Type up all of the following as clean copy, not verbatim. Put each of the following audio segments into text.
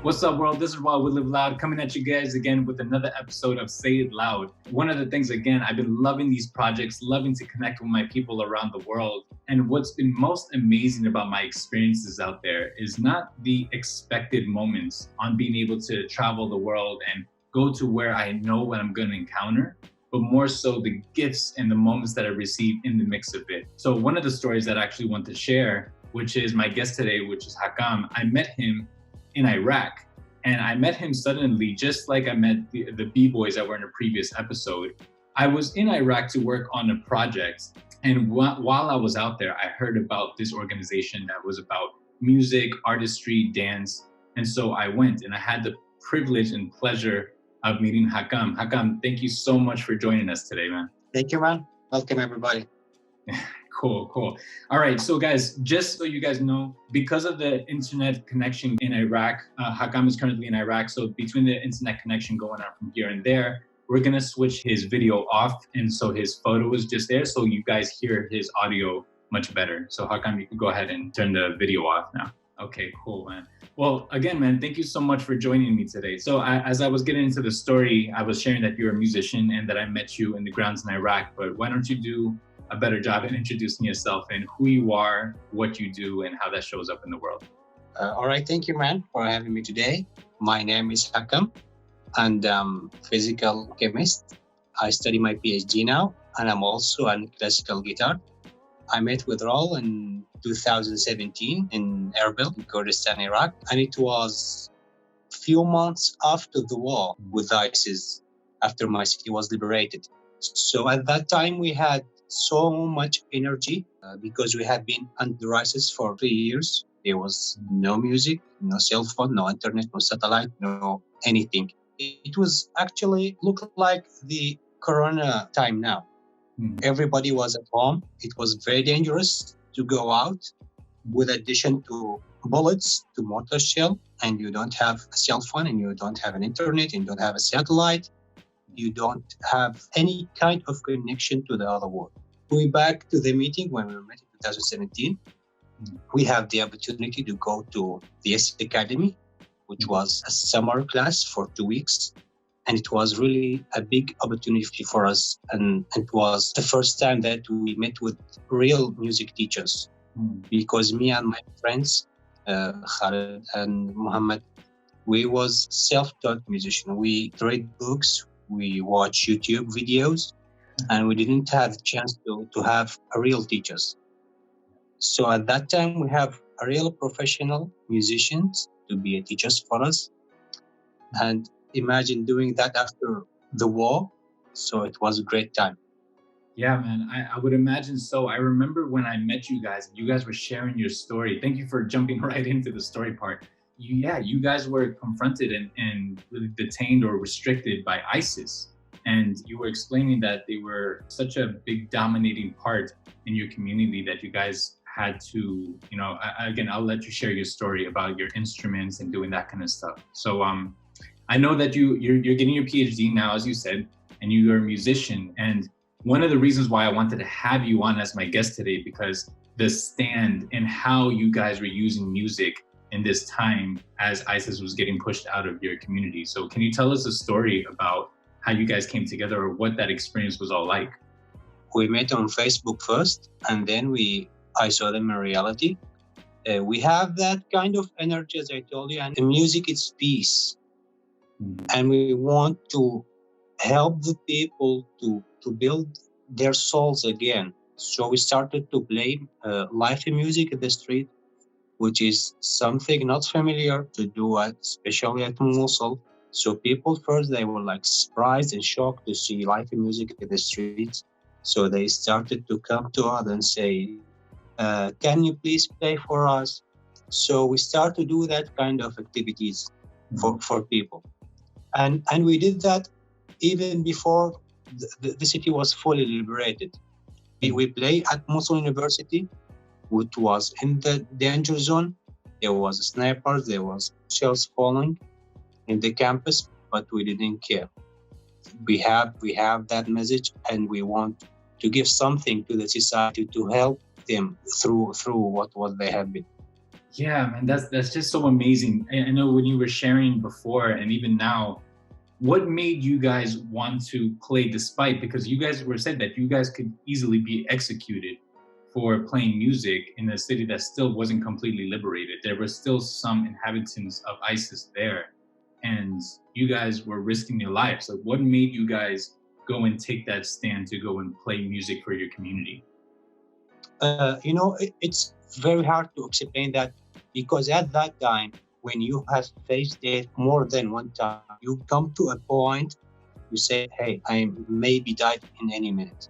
What's up, world? This is Raw with Live Loud, coming at you guys again with another episode of Say It Loud. One of the things, again, I've been loving these projects, loving to connect with my people around the world. And what's been most amazing about my experiences out there is not the expected moments on being able to travel the world and go to where I know what I'm going to encounter, but more so the gifts and the moments that I receive in the mix of it. So one of the stories that I actually want to share, which is my guest today, which is Hakam, I met him in Iraq. And I met him suddenly, just like I met the B-boys that were in a previous episode. I was in Iraq to work on a project. And while I was out there, I heard about this organization that was about music, artistry, dance. And so I went and I had the privilege and pleasure of meeting Hakam. Hakam, thank you so much for joining us today, man. Thank you, man. Welcome, everybody. Cool. All right, so guys, just so you guys know, because of the internet connection in Iraq, Hakam is currently in Iraq. So between the internet connection going on from here and there, we're gonna switch his video off. And so his photo is just there. So you guys hear his audio much better. So Hakam, you can go ahead and turn the video off now. Okay, cool, man. Well, again, man, thank you so much for joining me today. So as I was getting into the story, I was sharing that you're a musician and that I met you in the grounds in Iraq, but why don't you do a better job at introducing yourself and who you are, what you do, and how that shows up in the world. All right, thank you, man, for having me today. My name is Hakam, and I'm physical chemist. I study my PhD now, and I'm also on classical guitar. I met with Raul in 2017 in Erbil, in Kurdistan, Iraq, and it was a few months after the war with ISIS, after my city was liberated. So at that time, we had so much energy because we had been under ISIS for 3 years. There was no music, no cell phone, no internet, no satellite, no anything. It was actually looked like the Corona time now. Everybody was at home. It was very dangerous to go out with addition to bullets, to mortar shell, and you don't have a cell phone and you don't have an internet and you don't have a satellite. You don't have any kind of connection to the other world. Going back to the meeting when we met in 2017, we have the opportunity to go to the S Academy, which was a summer class for 2 weeks. And it was really a big opportunity for us. And it was the first time that we met with real music teachers. Because me and my friends, Khaled and Muhammad, we was self-taught musician. We read books, we watch YouTube videos, and we didn't have the chance to have a real teachers. So at that time, we have a real professional musicians to be teachers for us. And imagine doing that after the war. So it was a great time. Yeah, man, I would imagine so. I remember when I met you guys were sharing your story. Thank you for jumping right into the story part. You guys were confronted and really detained or restricted by ISIS. And you were explaining that they were such a big dominating part in your community that you guys had to, again, I'll let you share your story about your instruments and doing that kind of stuff. So I know that you're getting your PhD now, as you said, and you're a musician. And one of the reasons why I wanted to have you on as my guest today, because the stand and how you guys were using music in this time as ISIS was getting pushed out of your community. So can you tell us a story about how you guys came together or what that experience was all like? We met on Facebook first, and then I saw them in reality. We have that kind of energy, as I told you, and the music is peace. And we want to help the people to build their souls again. So we started to play live music in the street, which is something not familiar to do, especially at Mosul. So people first, they were like surprised and shocked to see live music in the streets. So they started to come to us and say, can you please play for us? So we started to do that kind of activities for people. And we did that even before the city was fully liberated. We play at Mosul University, which was in the danger zone. There was snipers, there was shells falling in the campus, but we didn't care. We have that message, and we want to give something to the society to help them through what they have been. Yeah, man, that's just so amazing. I know when you were sharing before and even now, what made you guys want to play despite, because you guys were said that you guys could easily be executed for playing music in a city that still wasn't completely liberated. There were still some inhabitants of ISIS there, and you guys were risking your lives. So what made you guys go and take that stand to go and play music for your community? It's very hard to explain that, because at that time, when you have faced it more than one time, you come to a point, you say, hey, I may be died in any minute.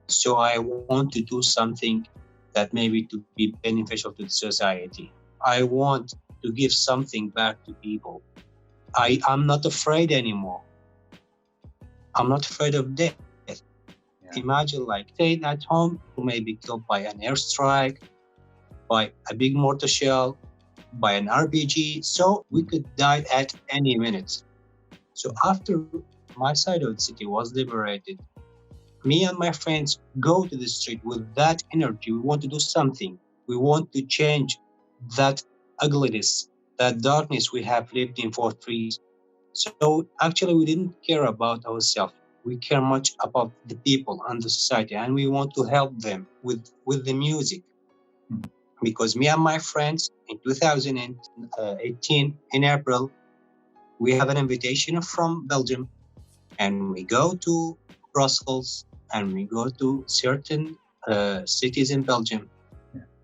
So I want to do something that maybe to be beneficial to the society. I want to give something back to people. I'm not afraid anymore. I'm not afraid of death. Yeah. Imagine like staying at home, you may be killed by an airstrike, by a big mortar shell, by an RPG. So we could die at any minute. So after my side of the city was liberated, me and my friends go to the street with that energy. We want to do something. We want to change that ugliness, that darkness we have lived in for 3 years. So actually, we didn't care about ourselves. We care much about the people and the society, and we want to help them with the music. Because me and my friends in 2018 in April, we have an invitation from Belgium, and we go to Brussels, and we go to certain cities in Belgium,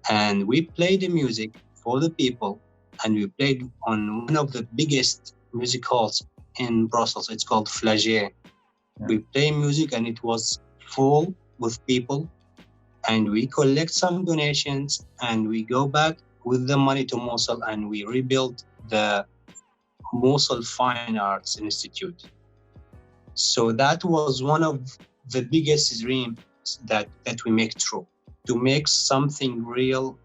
and we play the music for the people, and we played on one of the biggest music halls in Brussels. It's called Flagey. We play music, and it was full with people, and we collect some donations, and we go back with the money to Mosul, and we rebuild the Mosul Fine Arts Institute. So that was one of the biggest dreams that we make true, to make something real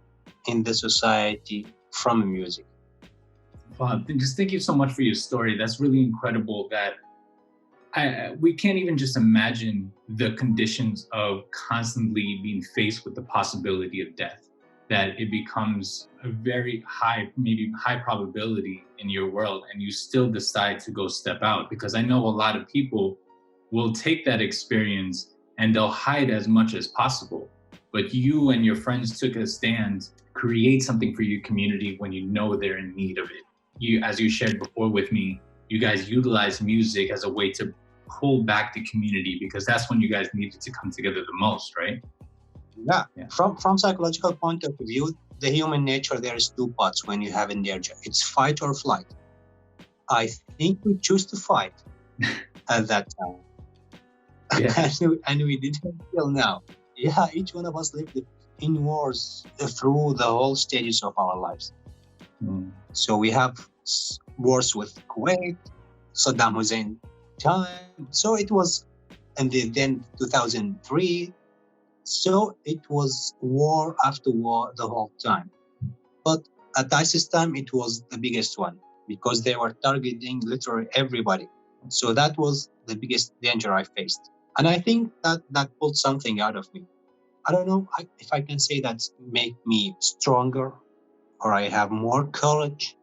in the society from music. Wow, just thank you so much for your story. That's really incredible that we can't even just imagine the conditions of constantly being faced with the possibility of death, that it becomes a very high, maybe high probability in your world, and you still decide to go step out. Because I know a lot of people will take that experience and they'll hide as much as possible. But you and your friends took a stand, create something for your community when you know they're in need of it. You, as you shared before with me, you guys utilize music as a way to pull back the community, because that's when you guys needed to come together the most, right? Yeah. From psychological point of view, the human nature, there is two parts when you have in danger. It's fight or flight. I think we choose to fight at that time. Yeah. and we did until now. Yeah, each one of us lived in wars through the whole stages of our lives. So we have wars with Kuwait, Saddam Hussein time. So it was, and then 2003. So it was war after war the whole time. But at ISIS time, it was the biggest one, because they were targeting literally everybody. So that was the biggest danger I faced. And I think that pulled something out of me. I don't know if I can say that make me stronger, or I have more courage,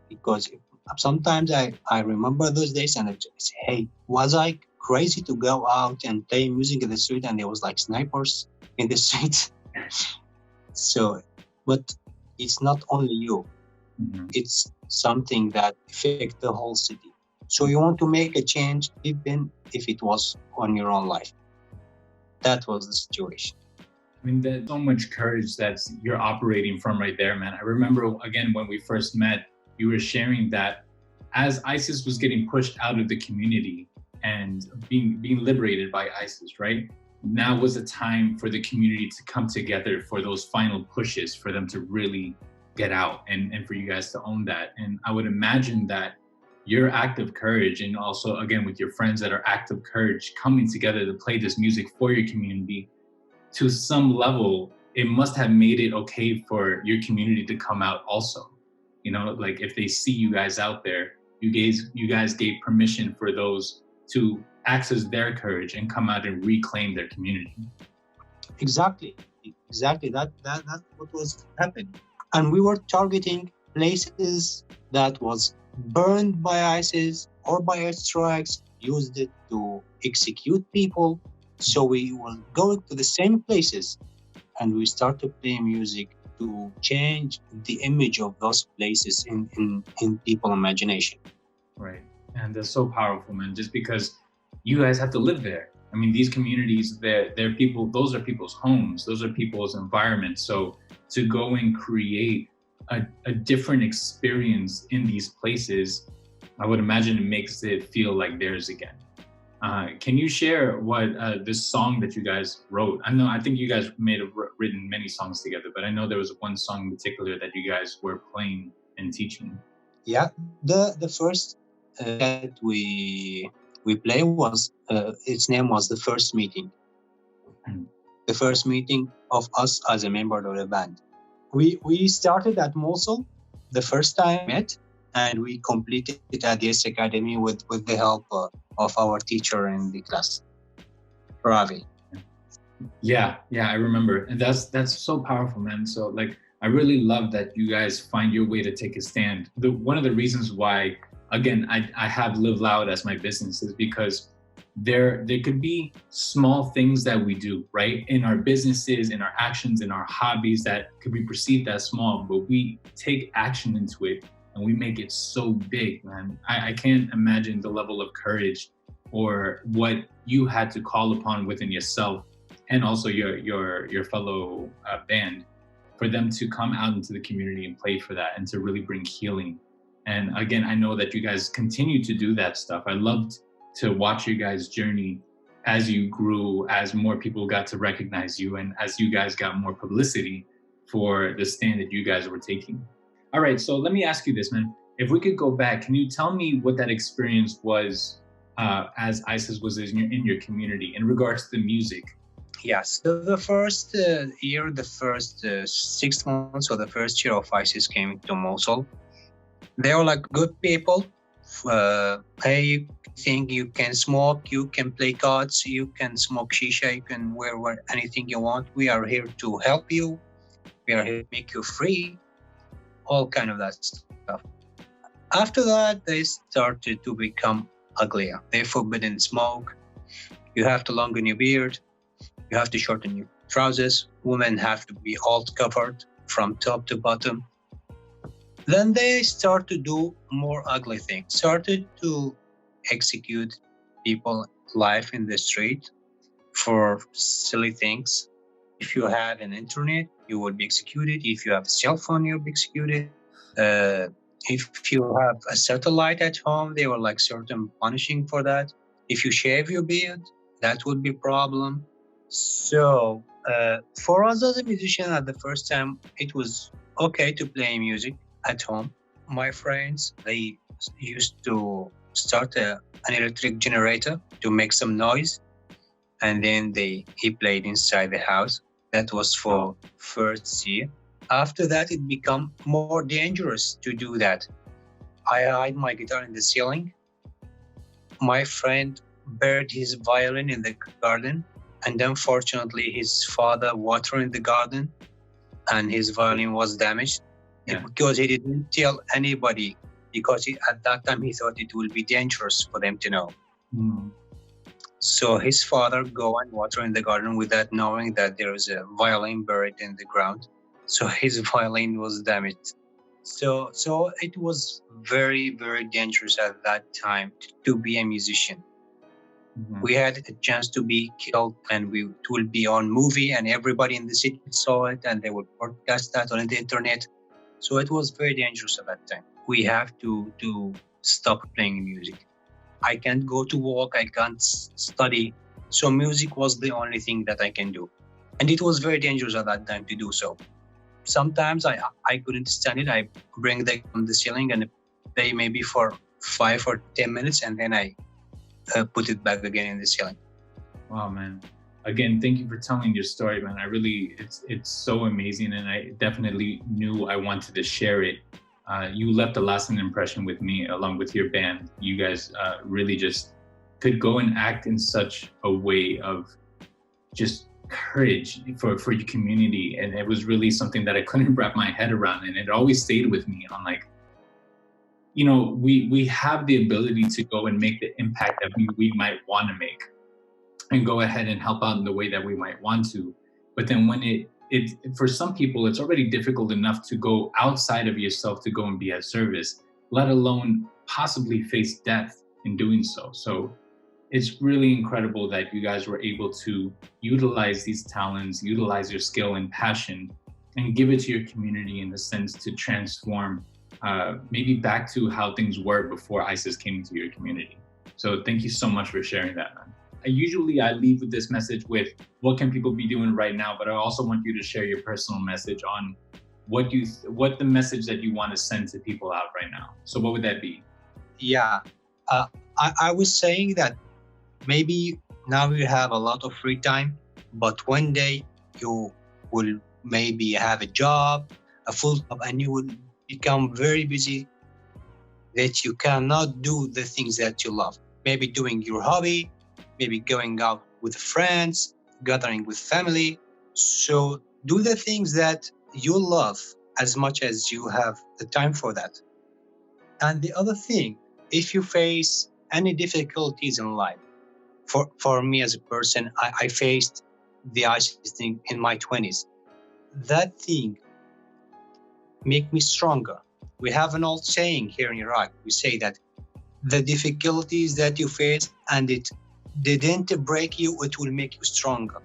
because sometimes I remember those days and I just say, hey, was I crazy to go out and play music in the street and there was like snipers in the street? So, but it's not only you. It's something that affects the whole city. So you want to make a change, even if it was on your own life. That was the situation. I mean, there's so much courage that you're operating from right there, man. I remember, again, when we first met, you were sharing that as ISIS was getting pushed out of the community and being liberated by ISIS, right? Now was the time for the community to come together for those final pushes, for them to really get out, and for you guys to own that. And I would imagine that your act of courage, and also, again, with your friends that are act of courage, coming together to play this music for your community, to some level, it must have made it okay for your community to come out also. You know, like if they see you guys out there, you guys gave permission for those to access their courage and come out and reclaim their community. Exactly. That's what was happening. And we were targeting places that was burned by ISIS or by airstrikes, used it to execute people. So we were going to the same places and we started playing music to change the image of those places in people's imagination. Right. And that's so powerful, man, just because you guys have to live there. I mean, these communities, they're people, those are people's homes, those are people's environments. So to go and create a different experience in these places, I would imagine it makes it feel like theirs again. Can you share what this song that you guys wrote? I think you guys may have written many songs together, but I know there was one song in particular that you guys were playing and teaching. Yeah, the first that we play was its name was The First Meeting. The first meeting of us as a member of the band. We started at Mosul the first time we met, and we completed it at the S Academy with the help of our teacher in the class, Ravi. Yeah, I remember, and that's so powerful, man. So like, I really love that you guys find your way to take a stand. One of the reasons why, again, I have LiveLOUD as my business is because there could be small things that we do, right? In our businesses, in our actions, in our hobbies that could be perceived as small, but we take action into it and we make it so big, man. I can't imagine the level of courage or what you had to call upon within yourself and also your fellow band, for them to come out into the community and play for that and to really bring healing. And again, I know that you guys continue to do that stuff. I loved to watch your guys' journey as you grew, as more people got to recognize you, and as you guys got more publicity for the stand that you guys were taking. All right, so let me ask you this, man. If we could go back, can you tell me what that experience was as ISIS was in your community in regards to the music? Yes, the first year, the first 6 months or the first year of ISIS came to Mosul, they were like good people. Hey, you think you can smoke, you can play cards, you can smoke shisha, you can wear anything you want. We are here to help you. We are here to make you free. All kind of that stuff. After that, they started to become uglier. They forbidden smoke. You have to longen your beard. You have to shorten your trousers. Women have to be all covered from top to bottom. Then they start to do more ugly things. Started to execute people live in the street for silly things. If you have an internet, you will be executed. If you have a cell phone, you'll be executed. If you have a satellite at home, they were like certain punishing for that. If you shave your beard, that would be a problem. So for us as a musician at the first time, it was okay to play music at home. My friends, they used to start an electric generator to make some noise, and then he played inside the house. That was for first year. After that, it became more dangerous to do that. I hide my guitar in the ceiling. My friend buried his violin in the garden, and unfortunately, his father watered in the garden, and his violin was damaged. Yeah. Because he didn't tell anybody, because at that time he thought it would be dangerous for them to know. So his father go and water in the garden without knowing that there is a violin buried in the ground. So his violin was damaged. So it was very, very dangerous at that time to be a musician. We had a chance to be killed, and it will be on movie, and everybody in the city saw it, and they would broadcast that on the internet. So it was very dangerous at that time. We have to stop playing music. I can't go to work, I can't study. So music was the only thing that I can do. And it was very dangerous at that time to do so. Sometimes I couldn't stand it. I bring them on the ceiling and play maybe for 5 or 10 minutes, and then I put it back again in the ceiling. Wow, man. Again, thank you for telling your story, man. It's so amazing, and I definitely knew I wanted to share it. You left a lasting impression with me, along with your band. You guys really just could go and act in such a way of just courage for your community. And it was really something that I couldn't wrap my head around. And it always stayed with me on like, you know, we have the ability to go and make the impact that we might want to make and go ahead and help out in the way that we might want to. But then when it for some people, it's already difficult enough to go outside of yourself to go and be at service, let alone possibly face death in doing so. So it's really incredible that you guys were able to utilize these talents, utilize your skill and passion, and give it to your community in the sense to transform maybe back to how things were before ISIS came into your community. So thank you so much for sharing that, man. I leave with this message with what can people be doing right now, but I also want you to share your personal message on what the message that you want to send to people out right now. So what would that be? Yeah, I was saying that maybe now you have a lot of free time, but one day you will maybe have a job, a full job, and you will become very busy that you cannot do the things that you love. Maybe doing your hobby, maybe going out with friends, gathering with family. So do the things that you love as much as you have the time for that. And the other thing, if you face any difficulties in life, for me as a person, I faced the ISIS thing in my 20s. That thing make me stronger. We have an old saying here in Iraq. We say that the difficulties that you face and it didn't break you, it will make you stronger.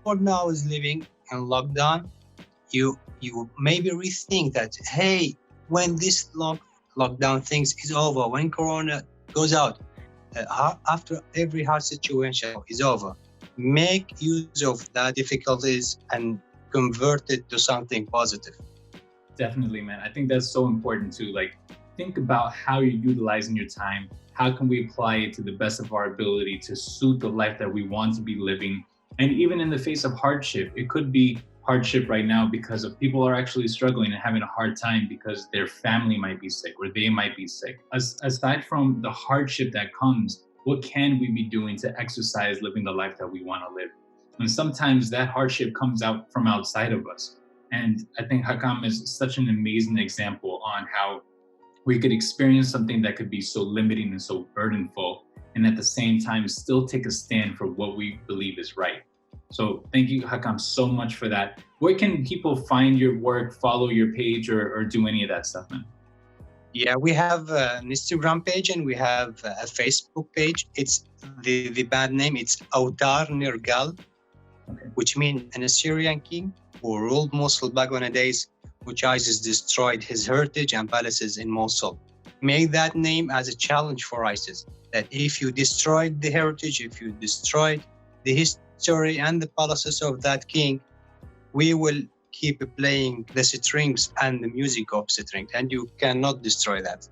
For now is living in lockdown, you maybe rethink that, hey, when this lockdown things is over, when Corona goes out, after every hard situation is over, make use of that difficulties and convert it to something positive. Definitely, man. I think that's so important too. Like, think about how you're utilizing your time. How can we apply it to the best of our ability to suit the life that we want to be living? And even in the face of hardship, it could be hardship right now because of people are actually struggling and having a hard time because their family might be sick or they might be sick. Aside from the hardship that comes, what can we be doing to exercise living the life that we want to live? And sometimes that hardship comes out from outside of us. And I think Hakam is such an amazing example on how we could experience something that could be so limiting and so burdenful, and at the same time still take a stand for what we believe is right. So thank you, Hakam, so much for that. Where can people find your work, follow your page, or do any of that stuff, man? Yeah, we have an Instagram page and we have a Facebook page. It's the band name. It's Awtar Nergal, which means an Assyrian king who ruled Mosul back in the days which ISIS destroyed his heritage and palaces in Mosul. Make that name as a challenge for ISIS, that if you destroyed the heritage, if you destroyed the history and the palaces of that king, we will keep playing the strings and the music of strings, and you cannot destroy that.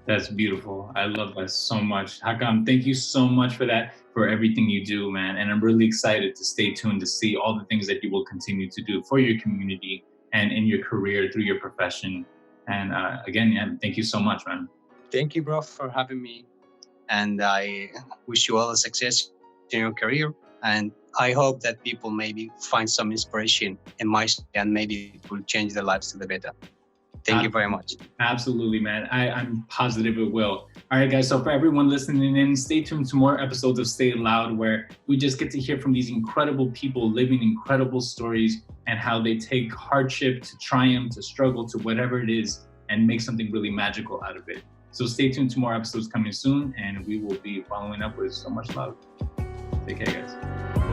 That's beautiful. I love that so much. Hakam, thank you so much for that, for everything you do, man. And I'm really excited to stay tuned to see all the things that you will continue to do for your community and in your career through your profession. And again, thank you so much, man. Thank you, bro, for having me. And I wish you all the success in your career. And I hope that people maybe find some inspiration in my story and maybe it will change their lives to the better. Thank you very much. Absolutely, man. I'm positive it will. All right, guys. So for everyone listening in, stay tuned to more episodes of Say It Loud, where we just get to hear from these incredible people living incredible stories and how they take hardship to triumph, to struggle, to whatever it is, and make something really magical out of it. So stay tuned to more episodes coming soon, and we will be following up with so much love. Take care, guys.